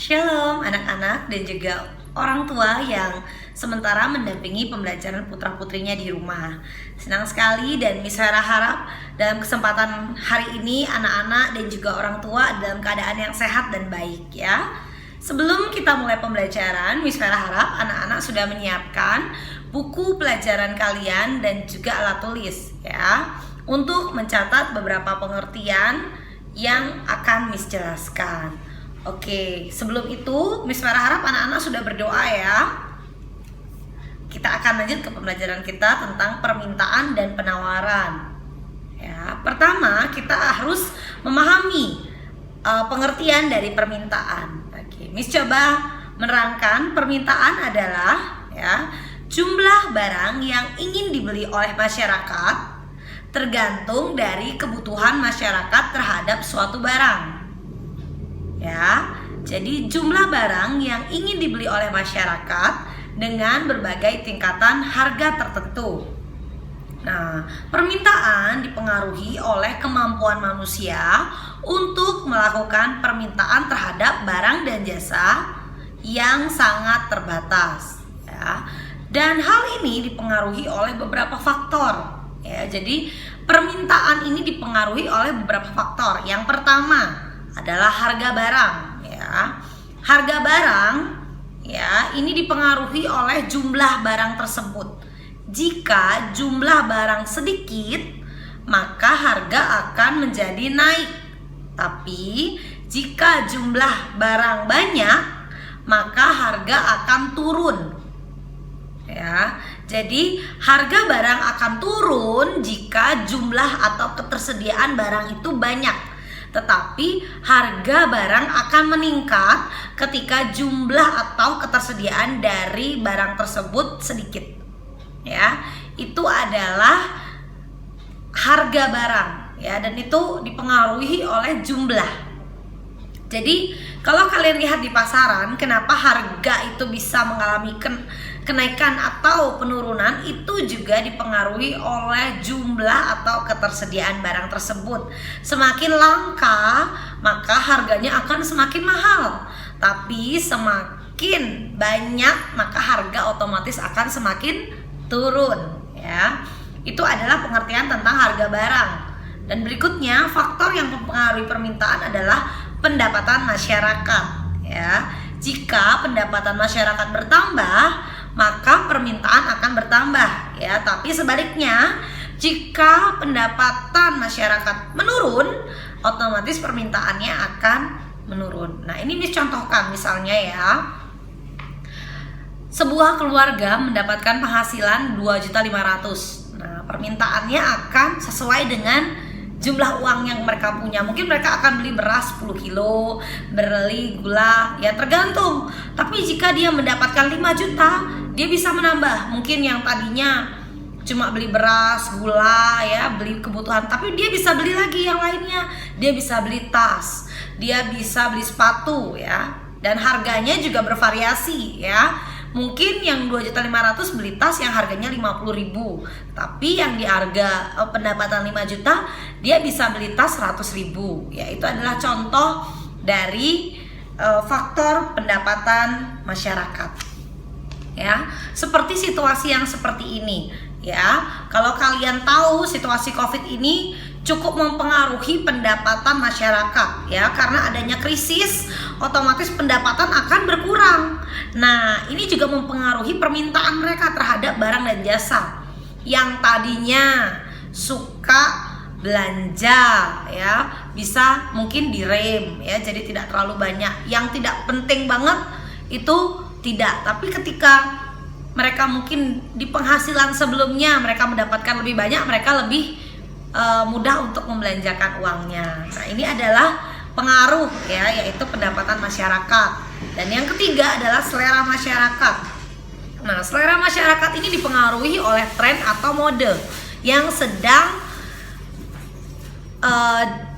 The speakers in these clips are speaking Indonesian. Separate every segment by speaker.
Speaker 1: Shalom anak-anak dan juga orang tua yang sementara mendampingi pembelajaran putra-putrinya di rumah. Senang sekali dan Miss Vera harap dalam kesempatan hari ini anak-anak dan juga orang tua dalam keadaan yang sehat dan baik ya. Sebelum kita mulai pembelajaran, Miss Vera harap anak-anak sudah menyiapkan buku pelajaran kalian dan juga alat tulis ya, untuk mencatat beberapa pengertian yang akan Miss jelaskan. Oke, sebelum itu Miss Vera harap anak-anak sudah berdoa ya. Kita akan lanjut ke pembelajaran kita tentang permintaan dan penawaran. Ya, pertama kita harus memahami pengertian dari permintaan. Oke, Miss coba menerangkan permintaan adalah ya, jumlah barang yang ingin dibeli oleh masyarakat tergantung dari kebutuhan masyarakat terhadap suatu barang. Ya, jadi jumlah barang yang ingin dibeli oleh masyarakat dengan berbagai tingkatan harga tertentu. Nah, permintaan dipengaruhi oleh kemampuan manusia untuk melakukan permintaan terhadap barang dan jasa yang sangat terbatas. Ya, dan hal ini dipengaruhi oleh beberapa faktor. Ya, jadi permintaan ini dipengaruhi oleh beberapa faktor. Yang pertama adalah harga barang ya. Harga barang ya ini dipengaruhi oleh jumlah barang tersebut. Jika jumlah barang sedikit, maka harga akan menjadi naik. Tapi jika jumlah barang banyak, maka harga akan turun. Ya. Jadi harga barang akan turun jika jumlah atau ketersediaan barang itu banyak. Tetapi harga barang akan meningkat ketika jumlah atau ketersediaan dari barang tersebut sedikit. Ya, itu adalah harga barang ya, dan itu dipengaruhi oleh jumlah. Jadi kalau kalian lihat di pasaran, kenapa harga itu bisa mengalami kenaikan atau penurunan, itu juga dipengaruhi oleh jumlah atau ketersediaan barang tersebut. Semakin langka, maka harganya akan semakin mahal. Tapi semakin banyak, maka harga otomatis akan semakin turun ya. Itu adalah pengertian tentang harga barang. Dan berikutnya, faktor yang mempengaruhi permintaan adalah pendapatan masyarakat ya. Jika pendapatan masyarakat bertambah, maka permintaan akan bertambah ya. Tapi sebaliknya, jika pendapatan masyarakat menurun, otomatis permintaannya akan menurun. Nah, ini dicontohkan misalnya ya. Sebuah keluarga mendapatkan penghasilan 2.500.000. Nah, permintaannya akan sesuai dengan jumlah uang yang mereka punya. Mungkin mereka akan beli beras 10 kilo, beli gula, ya tergantung. Tapi jika dia mendapatkan 5 juta, dia bisa menambah. Mungkin yang tadinya cuma beli beras, gula, ya beli kebutuhan, tapi dia bisa beli lagi yang lainnya. Dia bisa beli tas, dia bisa beli sepatu ya. Dan harganya juga bervariasi ya. Mungkin yang 2.500.000 beli tas yang harganya 50.000, tapi yang di harga pendapatan 5 juta dia bisa beli tas 100.000. Ya, itu adalah contoh dari faktor pendapatan masyarakat. Ya, seperti situasi yang seperti ini ya. Kalau kalian tahu situasi Covid ini cukup mempengaruhi pendapatan masyarakat ya, karena adanya krisis otomatis pendapatan akan berkurang. Nah, ini juga mempengaruhi permintaan mereka terhadap barang dan jasa. Yang tadinya suka belanja ya, bisa mungkin direm ya, jadi tidak terlalu banyak. Yang tidak penting banget itu tidak. Tapi ketika mereka mungkin di penghasilan sebelumnya mereka mendapatkan lebih banyak, mereka lebih mudah untuk membelanjakan uangnya. Nah, ini adalah pengaruh ya, yaitu pendapatan masyarakat. Dan yang ketiga adalah selera masyarakat. Nah, selera masyarakat ini dipengaruhi oleh tren atau mode yang sedang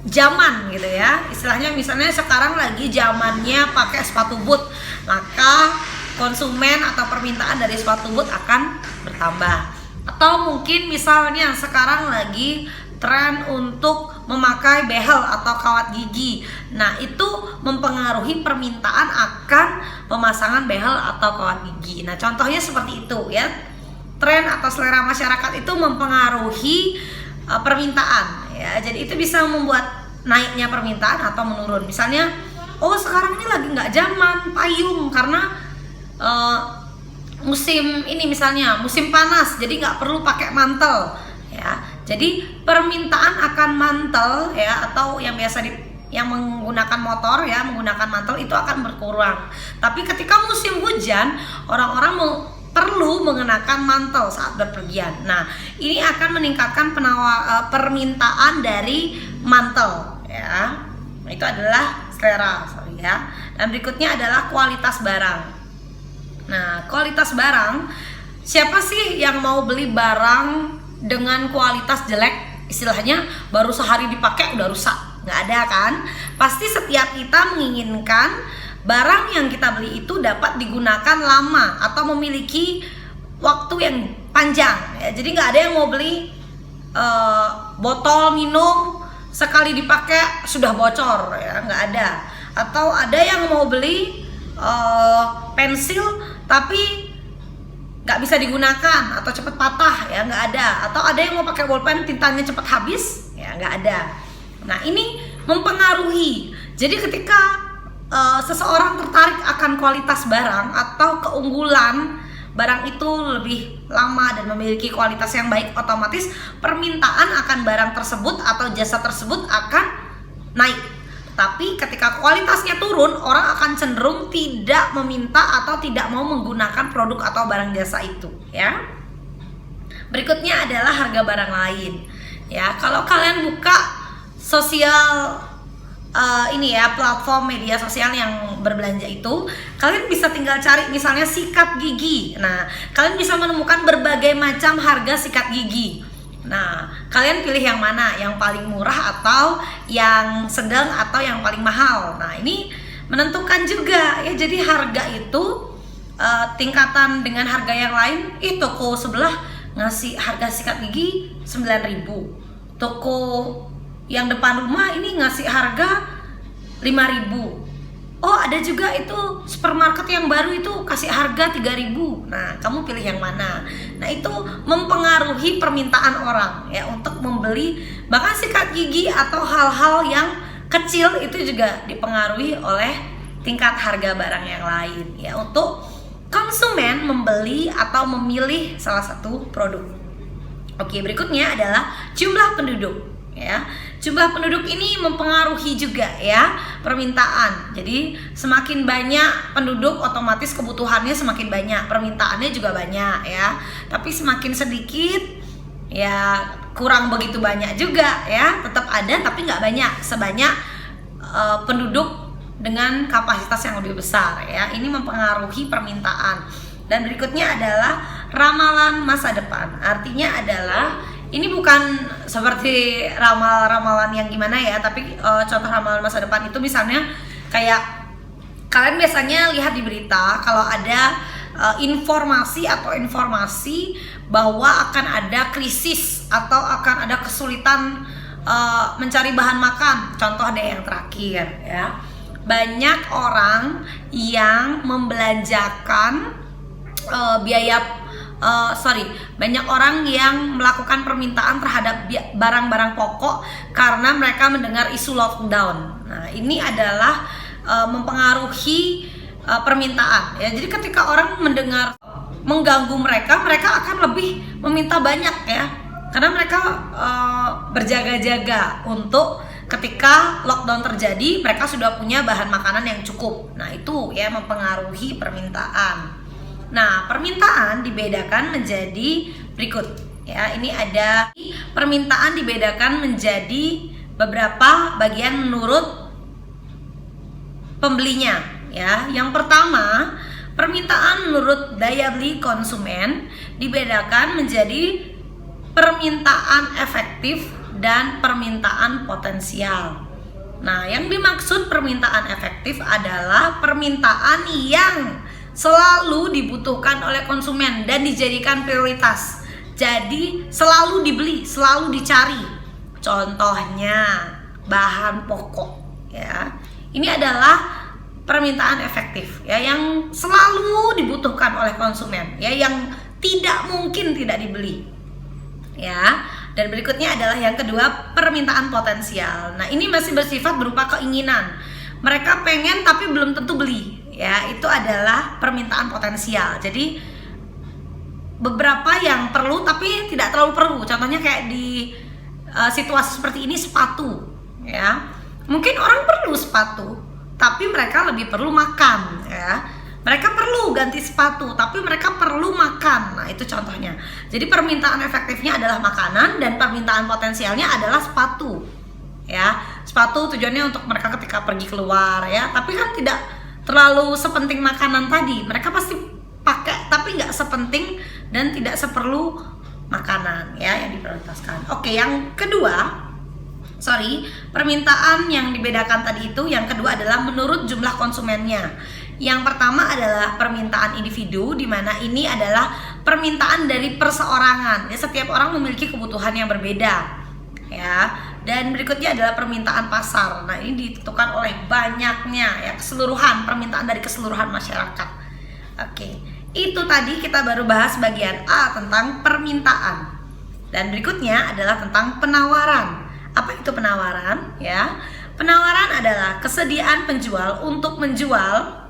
Speaker 1: zaman gitu ya. Istilahnya misalnya sekarang lagi zamannya pakai sepatu boot, maka konsumen atau permintaan dari sepatu boot akan bertambah. Atau mungkin misalnya sekarang lagi tren untuk memakai behel atau kawat gigi. Nah, itu mempengaruhi permintaan akan pemasangan behel atau kawat gigi. Nah, contohnya seperti itu ya. Tren atau selera masyarakat itu mempengaruhi permintaan ya. Jadi itu bisa membuat naiknya permintaan atau menurun. Misalnya, oh sekarang ini lagi nggak zaman payung karena musim ini misalnya musim panas, jadi nggak perlu pakai mantel ya. Jadi permintaan akan mantel ya, atau yang biasa yang menggunakan motor ya, menggunakan mantel itu akan berkurang. Tapi ketika musim hujan, orang-orang perlu mengenakan mantel saat berpergian. Nah, ini akan meningkatkan permintaan dari mantel ya. Itu adalah selera, ya. Dan berikutnya adalah kualitas barang. Nah, kualitas barang, siapa sih yang mau beli barang dengan kualitas jelek? Istilahnya baru sehari dipakai udah rusak, nggak ada kan? Pasti setiap kita menginginkan barang yang kita beli itu dapat digunakan lama atau memiliki waktu yang panjang ya. Jadi nggak ada yang mau beli botol minum sekali dipakai sudah bocor ya, nggak ada. Atau ada yang mau beli pensil tapi nggak bisa digunakan atau cepat patah ya, nggak ada. Atau ada yang mau pakai bolpen tintanya cepat habis ya, nggak ada. Nah, ini mempengaruhi. Jadi ketika seseorang tertarik akan kualitas barang atau keunggulan barang itu lebih lama dan memiliki kualitas yang baik, otomatis permintaan akan barang tersebut atau jasa tersebut akan naik. Tapi ketika kualitasnya turun, orang akan cenderung tidak meminta atau tidak mau menggunakan produk atau barang jasa itu ya. Berikutnya adalah harga barang lain ya. Kalau kalian buka sosial ini ya, platform media sosial yang berbelanja itu, kalian bisa tinggal cari misalnya sikat gigi. Nah, kalian bisa menemukan berbagai macam harga sikat gigi. Nah, kalian pilih yang mana? Yang paling murah atau yang sedang atau yang paling mahal? Nah, ini menentukan juga ya. Jadi harga itu tingkatan dengan harga yang lain. Toko sebelah ngasih harga sikat gigi 9.000. Toko yang depan rumah ini ngasih harga 5.000. Oh, ada juga itu supermarket yang baru itu kasih harga 3.000. Nah, kamu pilih yang mana? Nah, itu mempengaruhi permintaan orang ya untuk membeli. Bahkan sikat gigi atau hal-hal yang kecil itu juga dipengaruhi oleh tingkat harga barang yang lain ya, untuk konsumen membeli atau memilih salah satu produk. Oke, berikutnya adalah jumlah penduduk. Ya, jumlah penduduk ini mempengaruhi juga ya permintaan. Jadi semakin banyak penduduk, otomatis kebutuhannya semakin banyak, permintaannya juga banyak ya. Tapi semakin sedikit ya kurang begitu banyak juga ya, tetap ada tapi nggak banyak sebanyak penduduk dengan kapasitas yang lebih besar ya. Ini mempengaruhi permintaan. Dan berikutnya adalah ramalan masa depan. Artinya adalah ini bukan seperti ramalan yang gimana ya, tapi contoh ramalan masa depan itu misalnya kayak kalian biasanya lihat di berita kalau ada informasi bahwa akan ada krisis atau akan ada kesulitan mencari bahan makan. Contoh deh yang terakhir ya, banyak orang yang membelanjakan banyak orang yang melakukan permintaan terhadap barang-barang pokok karena mereka mendengar isu lockdown. Nah, ini adalah mempengaruhi permintaan ya. Jadi ketika orang mendengar mengganggu mereka akan lebih meminta banyak ya, karena mereka berjaga-jaga untuk ketika lockdown terjadi mereka sudah punya bahan makanan yang cukup. Nah, itu ya mempengaruhi permintaan. Nah, permintaan dibedakan menjadi berikut ya. Ini ada permintaan dibedakan menjadi beberapa bagian menurut pembelinya ya. Yang pertama, permintaan menurut daya beli konsumen dibedakan menjadi permintaan efektif dan permintaan potensial. Nah, yang dimaksud permintaan efektif adalah permintaan yang selalu dibutuhkan oleh konsumen dan dijadikan prioritas. Jadi selalu dibeli, selalu dicari. Contohnya bahan pokok ya. Ini adalah permintaan efektif ya yang selalu dibutuhkan oleh konsumen ya, yang tidak mungkin tidak dibeli ya. Dan berikutnya adalah yang kedua, permintaan potensial. Nah, ini masih bersifat berupa keinginan. Mereka pengen tapi belum tentu beli ya. Itu adalah permintaan potensial. Jadi beberapa yang perlu tapi tidak terlalu perlu. Contohnya kayak di situasi seperti ini, sepatu ya. Mungkin orang perlu sepatu tapi mereka lebih perlu makan ya. Mereka perlu ganti sepatu tapi mereka perlu makan. Nah, itu contohnya. Jadi permintaan efektifnya adalah makanan dan permintaan potensialnya adalah sepatu ya. Sepatu tujuannya untuk mereka ketika pergi keluar ya, tapi kan tidak terlalu sepenting makanan tadi. Mereka pasti pakai tapi nggak sepenting dan tidak seperlu makanan ya yang diprioritaskan. Oke, yang kedua, permintaan yang dibedakan tadi itu, yang kedua adalah menurut jumlah konsumennya. Yang pertama adalah permintaan individu, di mana ini adalah permintaan dari perseorangan. Ya, setiap orang memiliki kebutuhan yang berbeda. Ya. Dan berikutnya adalah permintaan pasar. Nah, ini ditentukan oleh banyaknya ya, keseluruhan permintaan dari keseluruhan masyarakat. Oke. Itu tadi kita baru bahas bagian A tentang permintaan. Dan berikutnya adalah tentang penawaran. Apa itu penawaran? Ya, penawaran adalah kesediaan penjual untuk menjual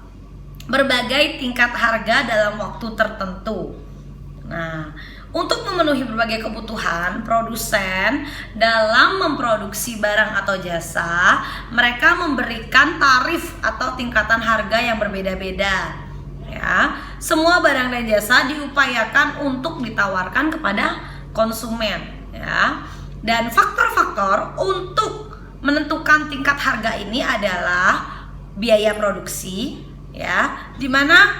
Speaker 1: berbagai tingkat harga dalam waktu tertentu. Nah, untuk memenuhi berbagai kebutuhan produsen dalam memproduksi barang atau jasa, mereka memberikan tarif atau tingkatan harga yang berbeda-beda. Ya, semua barang dan jasa diupayakan untuk ditawarkan kepada konsumen. Ya. Dan faktor-faktor untuk menentukan tingkat harga ini adalah biaya produksi ya, dimana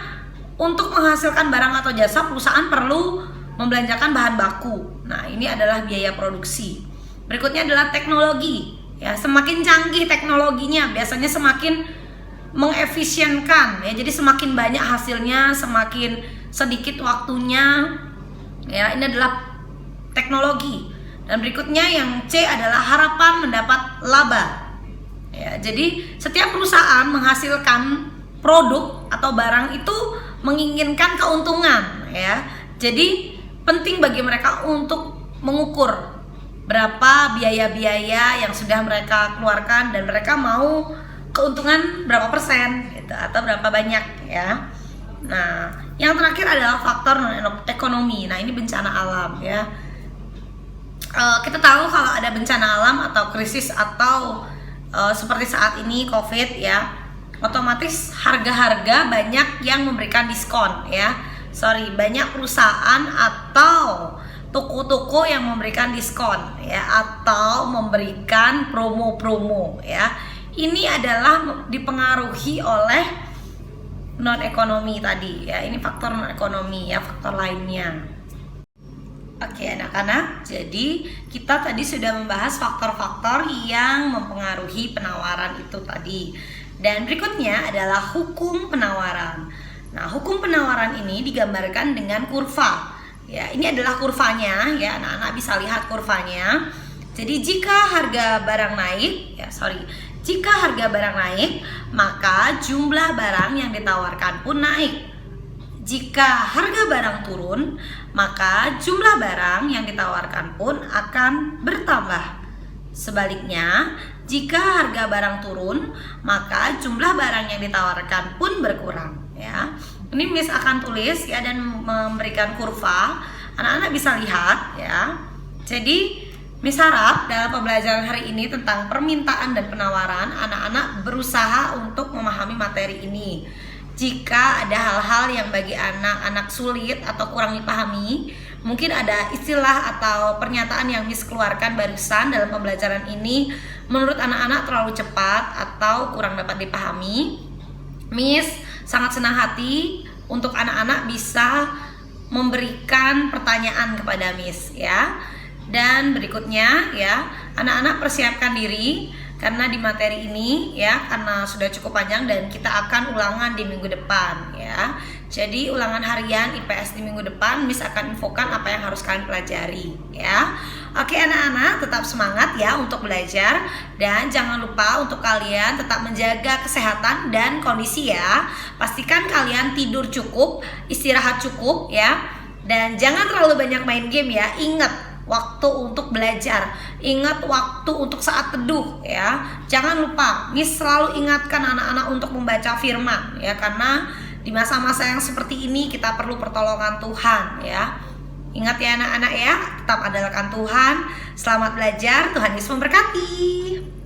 Speaker 1: untuk menghasilkan barang atau jasa perusahaan perlu membelanjakan bahan baku. Nah, ini adalah biaya produksi. Berikutnya adalah teknologi ya, semakin canggih teknologinya biasanya semakin mengefisienkan ya, jadi semakin banyak hasilnya, semakin sedikit waktunya ya. Ini adalah teknologi. Dan berikutnya yang C adalah harapan mendapat laba ya, jadi setiap perusahaan menghasilkan produk atau barang itu menginginkan keuntungan ya. Jadi penting bagi mereka untuk mengukur berapa biaya-biaya yang sudah mereka keluarkan dan mereka mau keuntungan berapa persen gitu, atau berapa banyak ya. Nah, yang terakhir adalah faktor non ekonomi. Nah, ini bencana alam ya. Kita tahu kalau ada bencana alam atau krisis atau seperti saat ini COVID ya, otomatis harga-harga banyak yang memberikan diskon ya. Banyak perusahaan atau toko-toko yang memberikan diskon ya, atau memberikan promo-promo ya. Ini adalah dipengaruhi oleh non ekonomi tadi ya. Ini faktor non ekonomi ya, faktor lainnya. Oke anak-anak, jadi kita tadi sudah membahas faktor-faktor yang mempengaruhi penawaran itu tadi. Dan berikutnya adalah hukum penawaran. Nah, hukum penawaran ini digambarkan dengan kurva. Ya, ini adalah kurvanya ya, anak-anak bisa lihat kurvanya. Jadi jika harga barang naik, jika harga barang naik, maka jumlah barang yang ditawarkan pun naik. Jika harga barang turun, maka jumlah barang yang ditawarkan pun akan bertambah. Sebaliknya, jika harga barang turun, maka jumlah barang yang ditawarkan pun berkurang ya. Ini Miss akan tulis ya dan memberikan kurva. Anak-anak bisa lihat ya. Jadi Miss harap dalam pembelajaran hari ini tentang permintaan dan penawaran, anak-anak berusaha untuk memahami materi ini. Jika ada hal-hal yang bagi anak-anak sulit atau kurang dipahami, mungkin ada istilah atau pernyataan yang Miss keluarkan barusan dalam pembelajaran ini menurut anak-anak terlalu cepat atau kurang dapat dipahami, Miss sangat senang hati untuk anak-anak bisa memberikan pertanyaan kepada Miss ya. Dan berikutnya ya, anak-anak persiapkan diri karena di materi ini ya, karena sudah cukup panjang dan kita akan ulangan di minggu depan ya. Jadi ulangan harian IPS di minggu depan Miss akan infokan apa yang harus kalian pelajari ya. Oke anak-anak, tetap semangat ya untuk belajar. Dan jangan lupa untuk kalian tetap menjaga kesehatan dan kondisi ya. Pastikan kalian tidur cukup, istirahat cukup ya. Dan jangan terlalu banyak main game ya. Ingat waktu untuk belajar, ingat waktu untuk saat teduh ya. Jangan lupa, Miss selalu ingatkan anak-anak untuk membaca firman ya. Karena di masa-masa yang seperti ini kita perlu pertolongan Tuhan ya. Ingat ya anak-anak ya, tetap andalkan Tuhan. Selamat belajar, Tuhan Yesus memberkati.